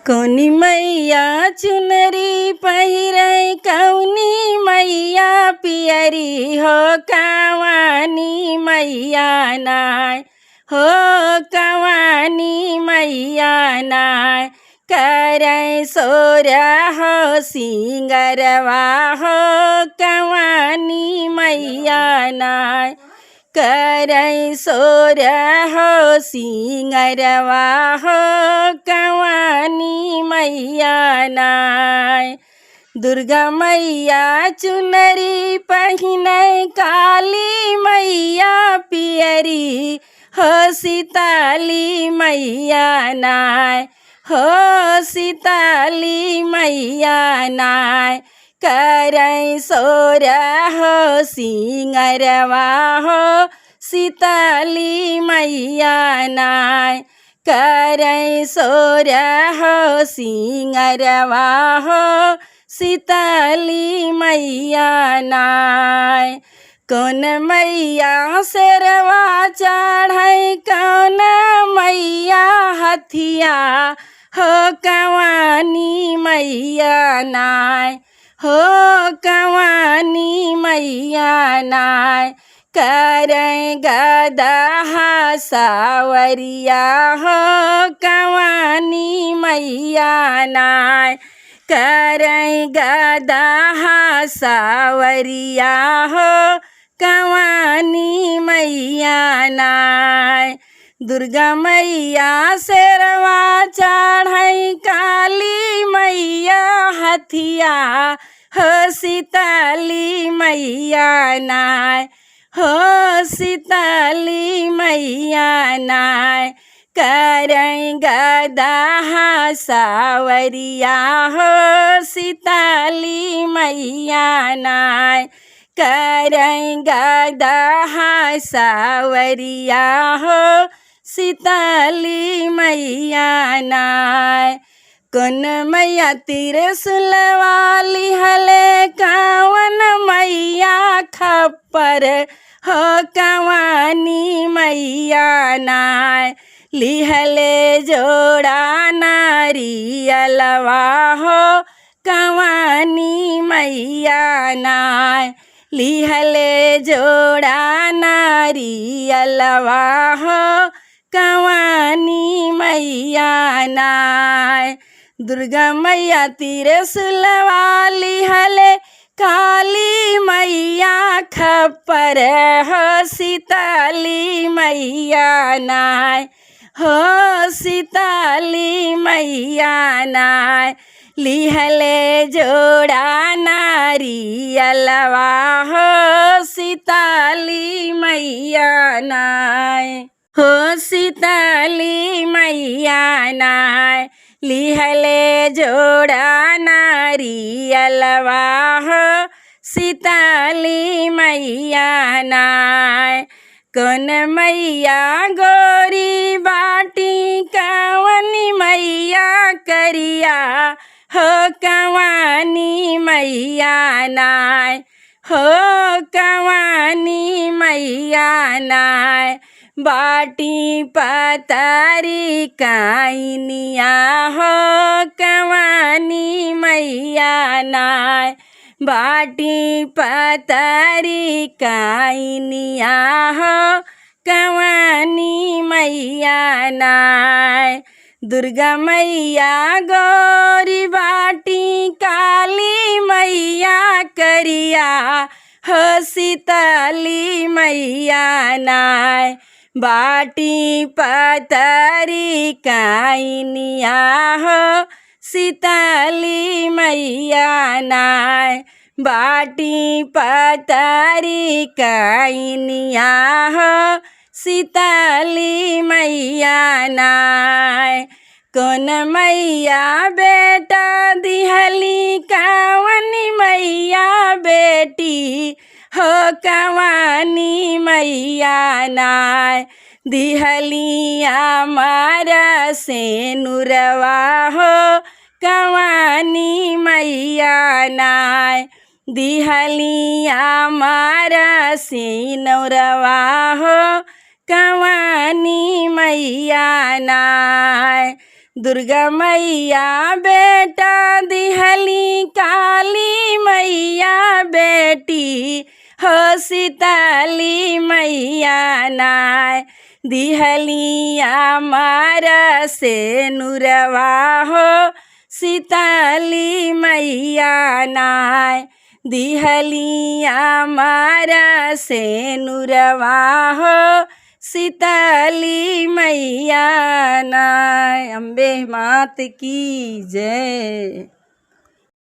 कौनी मैया चुनरी पहिरे कौनी मैया पियरी हो कवानी मैया नाय हो कवानी मैया नाय करे सोरा हो सिंगरवा हो कवानी मैया नाय करे सोरा हो सिंगरवा हो कवानी मैया नाय दुर्गा मैया चुनरी पहिने काली मैया पियरी हो सीताली मैया नाय हो सीताली मैया नाय करे सोरा हो सिंगरवा हो सीताली मैया नाय करे सोरा हो सिंगरवा हो सीताली मैया नाय कौन मैया शेरवा चढ़ै कौन मैया हथिया हो कवानी मैया नाय हो कवानी मैया नाय करे गदहा सावरिया हो कवानी मैया नाय करे गदहा सावरिया हो कवानी मैया नाय दुर्गा मैया शेरवा चढ़ै काली मैया हथिया हो सीताली मैया नाय हो सीताली मैया नाय करे गदहा सावरिया हो सीताली मैया नाय करे गदहा सावरिया हो सीताली मैया नाय कौन मैया त्रिशूल वाली हले कावन मैया खप्पर हो कवानी मैया नाय लिहले जोड़ा नारियलवा हो कवानी मैया नाय लिहले जोड़ा नारियलवा हो कवानी मैया नाय दुर्गा मैया त्रिशूल वाली हले काली मैया खप्पर हो सीताली मैया नाय हो सीताली मैया नाय लिहले जोड़ा नारियलवा हो सीताली मैया नाय हो सीताली मैया नाय लिहले जोड़ा नारियलवा हो सीताली मैया नाय कौन मैया गोरी बाटी कवनी मैया करिया हो कवानी मैया नाय हो कवानी मैया नाय बाटी पतारी काइनिया हो कवानी मैया नाय बाटी पतारी काइनिया हो कवानी मैया नाय दुर्गा मैया गौरी बाटी काली मैया करिया हो सीताली मैया नाय बाटी पतारी काइनिया हो सीताली मैया नाय बाटी पतारी काइनिया हो सीताली मैया नाय कौन मैया बेटा दिहली कावनी मैया बेटी हो कवानी मैया नाय दिहलिया मारा से नुरवा हो कवानी मैया नाय दिहलिया मारा से नौरवा हो कवानी मैया नाय दुर्गा मैया बेटा दिहली काली मैया बेटी हो सीताली मैया नाय दिहली हमारा से नुरवा हो सीताली मैया नाय दिहली हमारा से नुरवा हो सीताली मैया नाय। अम्बे मात की जय।